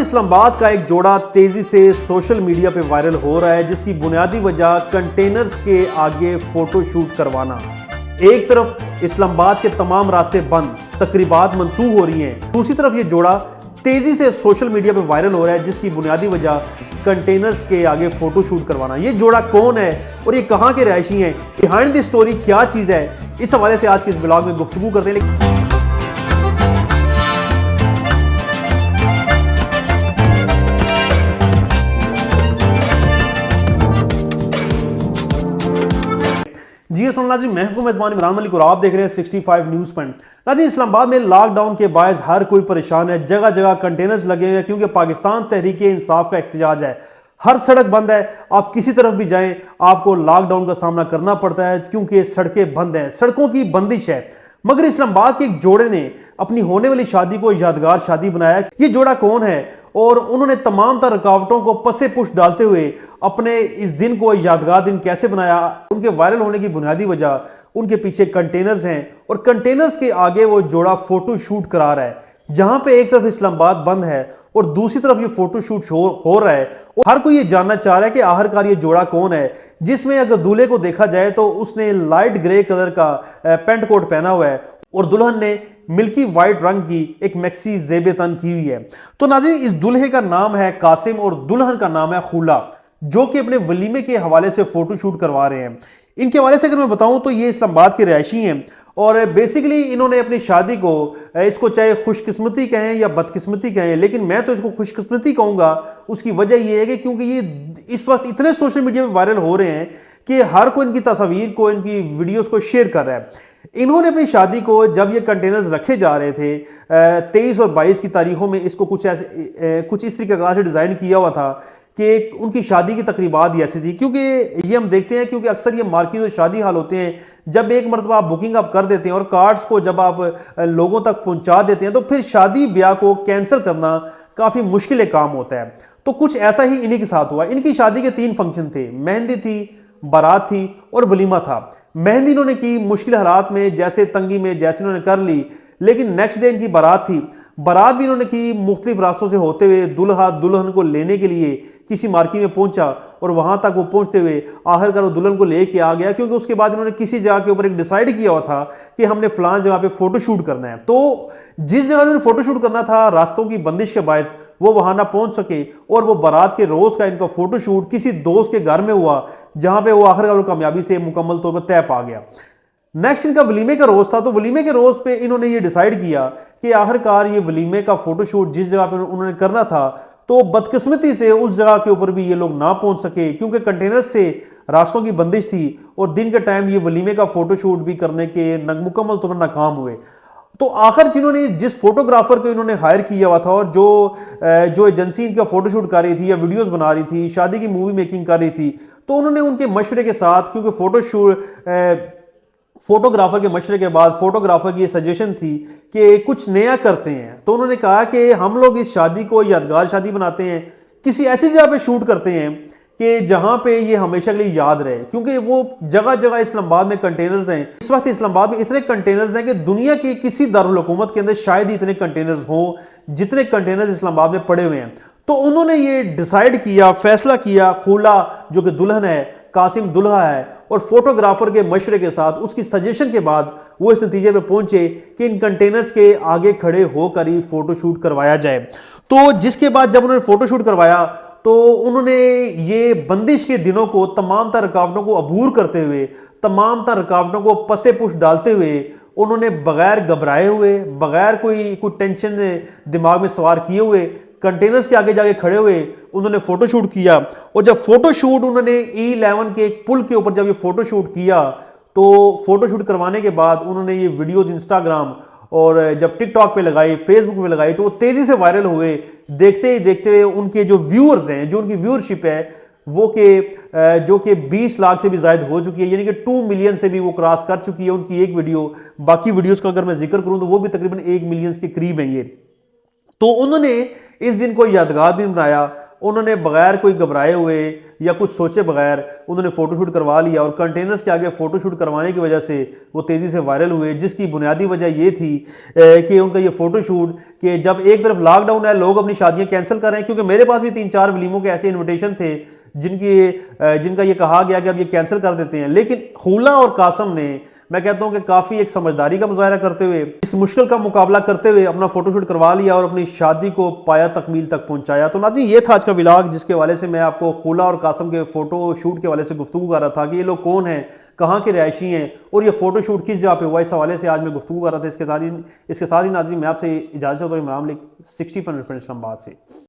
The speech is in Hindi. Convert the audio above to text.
इस्लामाबाद का एक जोड़ा तेजी से सोशल मीडिया पे वायरल हो रहा है, जिसकी बुनियादी वजह कंटेनर्स के आगे फोटो शूट करवाना। एक तरफ इस्लामाबाद के तमाम रास्ते बंद, तकरीबात मंसूख हो रही हैं, दूसरी तरफ ये जोड़ा तेजी से सोशल मीडिया पे वायरल हो रहा है, जिसकी बुनियादी वजह कंटेनर्स के आगे फोटो शूट करवाना। ये जोड़ा कौन है और ये कहाँ के रहायशी हैं, बिहाइंड द स्टोरी क्या चीज़ है, इस हवाले से आज के इस ब्लॉग में गुफ्तगू करते हैं। जी अस्सलाम वालेकुम, मैं हूं मेज़बान इमरान मलिक और आप देख रहे हैं 65 न्यूज़ पॉइंट। नाज़रीन, इस्लामाबाद में लॉकडाउन के बायस हर कोई परेशान है, जगह जगह कंटेनर्स लगे हुए हैं क्योंकि पाकिस्तान तहरीक इंसाफ का एहतजाज है। हर सड़क बंद है, आप किसी तरफ भी जाएं आपको लॉकडाउन का सामना करना पड़ता है क्योंकि सड़कें बंद हैं, सड़कों की बंदिश है। मगर इस्लामाबाद के एक जोड़े ने अपनी होने वाली शादी को यादगार शादी बनाया। ये जोड़ा कौन है और उन्होंने तमाम तर रुकावटों को पसे पुश डालते हुए अपने इस दिन को यादगार दिन कैसे बनाया, उनके वायरल होने की बुनियादी वजह उनके पीछे कंटेनर्स हैं और कंटेनर्स के आगे वो जोड़ा फोटो शूट करा रहा है। जहां पे एक तरफ इस्लामाबाद बंद है और दूसरी तरफ ये फोटो शूट हो रहा है और हर कोई ये जानना चाह रहा है कि आखिरकार ये जोड़ा कौन है, जिसमें अगर दूल्हे को देखा जाए तो उसने लाइट ग्रे कलर का पेंट कोट पहना हुआ है और दुल्हन ने मिल्की वाइट रंग की एक मैक्सी जेब तन की हुई है। तो नाज़रीन, इस दुल्हे का नाम है कासिम और दुल्हन का नाम है खुला, जो कि अपने वलीमे के हवाले से फोटो शूट करवा रहे हैं। इनके हवाले से अगर मैं बताऊं तो ये इस्लामाबाद के रहायशी हैं और बेसिकली इन्होंने अपनी शादी को, इसको चाहे खुशकिस्मती कहें या बदकिस्मती कहें, लेकिन मैं तो इसको खुशकिस्मती कहूंगा। उसकी वजह यह है कि क्योंकि ये इस वक्त इतने सोशल मीडिया में वायरल हो रहे हैं कि हर कोई इनकी तस्वीर को, इनकी वीडियोस को शेयर कर रहा है। इन्होंने अपनी शादी को, जब ये कंटेनर्स रखे जा रहे थे 23 और 22 की तारीखों में, इसको कुछ इस तरीके से डिज़ाइन किया हुआ था कि उनकी शादी की तकरीबात ऐसी थी। क्योंकि ये हम देखते हैं, क्योंकि अक्सर ये मार्केट और शादी हाल होते हैं, जब एक मरतबा आप बुकिंग आप कर देते हैं और कार्ड्स को जब आप लोगों तक पहुंचा देते हैं तो फिर शादी ब्याह को कैंसिल करना काफ़ी मुश्किल काम होता है। तो कुछ ऐसा ही इन्हीं के साथ हुआ। इनकी शादी के 3 फंक्शन थे, मेहंदी थी, बारात थी और वलीमा था। मेहंदी इन्होंने की मुश्किल हालात में, जैसे तंगी में, जैसे इन्होंने कर ली, लेकिन नेक्स्ट डे इनकी बारात थी। बारात भी इन्होंने की मुख्तलिफ रास्तों से होते हुए, दुल्हा दुल्हन को लेने के लिए किसी मार्केट में पहुंचा और वहां तक वो पहुंचते हुए आखिरकार वो दुल्हन को लेके आ गया, क्योंकि उसके बाद इन्होंने किसी जगह के ऊपर एक डिसाइड किया हुआ था कि हमने फलां जगह पे फोटो शूट करना है। तो जिस जगह इन्होंने फोटो शूट करना था, रास्तों की बंदिश के बायस वो वहां ना पहुंच सके और वो बारात के रोज का इनका फोटो शूट किसी दोस्त के घर में हुआ, जहां पे वो आखिरकार कामयाबी से मुकम्मल तौर पर तय पा गया। नेक्स्ट इनका वलीमे का रोज था, तो वलीमे के रोज पे इन्होंने ये डिसाइड किया कि आखिरकार ये वलीमे का फोटोशूट जिस जगह पे उन्होंने करना था, तो बदकिस्मती से उस जगह के ऊपर भी ये लोग ना पहुंच सके क्योंकि कंटेनर्स से रास्तों की बंदिश थी और दिन के टाइम ये वलीमे का फोटोशूट भी करने के मुकम्मल तौर पर नाकाम हुए। तो आखिर जिन्होंने, जिस फोटोग्राफर को इन्होंने हायर किया हुआ था और जो एजेंसी इनका फोटोशूट कर रही थी या वीडियोस बना रही थी, शादी की मूवी मेकिंग कर रही थी, तो उन्होंने उनके मशवरे के साथ, क्योंकि फोटोग्राफर के मशवरे के बाद फोटोग्राफर की ये सजेशन थी कि कुछ नया करते हैं, तो उन्होंने कहा कि हम लोग इस शादी को यादगार शादी बनाते हैं, किसी ऐसी जगह पे शूट करते हैं कि जहां पे ये हमेशा के लिए याद रहे। क्योंकि वो जगह जगह इस्लामाबाद में कंटेनर्स हैं। इस वक्त इस्लामाबाद में इतने कंटेनर्स हैं कि दुनिया की किसी दारुल हुकूमत के अंदर शायद ही इतने कंटेनर्स हों जितने कंटेनर्स इस्लामाबाद में पड़े हुए हैं। तो उन्होंने ये डिसाइड किया, फैसला किया, खुला जो कि दुल्हन है, कासिम दुल्हा है, और फोटोग्राफर के मशवरे के साथ, उसकी सजेशन के बाद वो इस नतीजे पे पहुंचे कि इन कंटेनर्स के आगे खड़े होकर ही फोटोशूट करवाया जाए। तो जिसके बाद जब उन्होंने फोटोशूट करवाया तो उन्होंने ये बंदिश के दिनों को, तमाम तर रुकावटों को अबूर करते हुए, तमाम तर रुकावटों को पसे पुश डालते हुए, उन्होंने बगैर घबराए हुए, बगैर कोई टेंशन दिमाग में सवार किए हुए कंटेनर्स के आगे जाके खड़े हुए उन्होंने फोटोशूट किया। और जब फोटोशूट उन्होंने E11 के एक पुल के ऊपर जब ये फोटोशूट किया, तो फोटोशूट करवाने के बाद उन्होंने ये वीडियोज इंस्टाग्राम और जब टिकटॉक पे लगाई, फेसबुक पे लगाई, तो वो तेजी से वायरल हुए। देखते ही देखते हुए उनके जो व्यूअर्स हैं, जो उनकी व्यूअरशिप है वो जो कि 20 लाख से भी ज्यादा हो चुकी है, यानी कि 2 मिलियन से भी वो क्रॉस कर चुकी है उनकी एक वीडियो। बाकी वीडियोस का अगर मैं जिक्र करूं तो वो भी तकरीबन 1 मिलियन के करीब हैं ये। तो उन्होंने इस दिन को यादगार दिन बनाया, उन्होंने बगैर कोई घबराए हुए या कुछ सोचे बगैर उन्होंने फ़ोटोशूट करवा लिया और कंटेनर्स के आगे फ़ोटोशूट करवाने की वजह से वो तेज़ी से वायरल हुए, जिसकी बुनियादी वजह ये थी कि उनका ये फ़ोटोशूट कि जब एक तरफ लॉकडाउन है, लोग अपनी शादियां कैंसिल कर रहे हैं, क्योंकि मेरे पास भी 3-4 वलीमों के ऐसे इन्विटेशन थे जिनका ये कहा गया कि अब ये कैंसिल कर देते हैं, लेकिन हुला और कासम ने, मैं कहता हूं कि काफ़ी एक समझदारी का मुजाहरा करते हुए, इस मुश्किल का मुकाबला करते हुए अपना फोटोशूट करवा लिया और अपनी शादी को पाया तकमील तक पहुंचाया। तो नाज़रीन, ये था आज का व्लॉग, जिसके हवाले से मैं आपको हुला और कासम के फोटो शूट के हवाले से गुफ्तगू कर रहा था कि ये लोग कौन हैं, कहाँ के रिहायशी हैं और ये फोटोशूट किस जगह पे हुआ, इस हवाले से आज मैं गुफ्तगू कर रहा था। इसके साथ ही नाज़रीन, मैं आपसे इजाज़त और इमरान मलिक 60 फ्रेंड्स इस्लामाबाद से।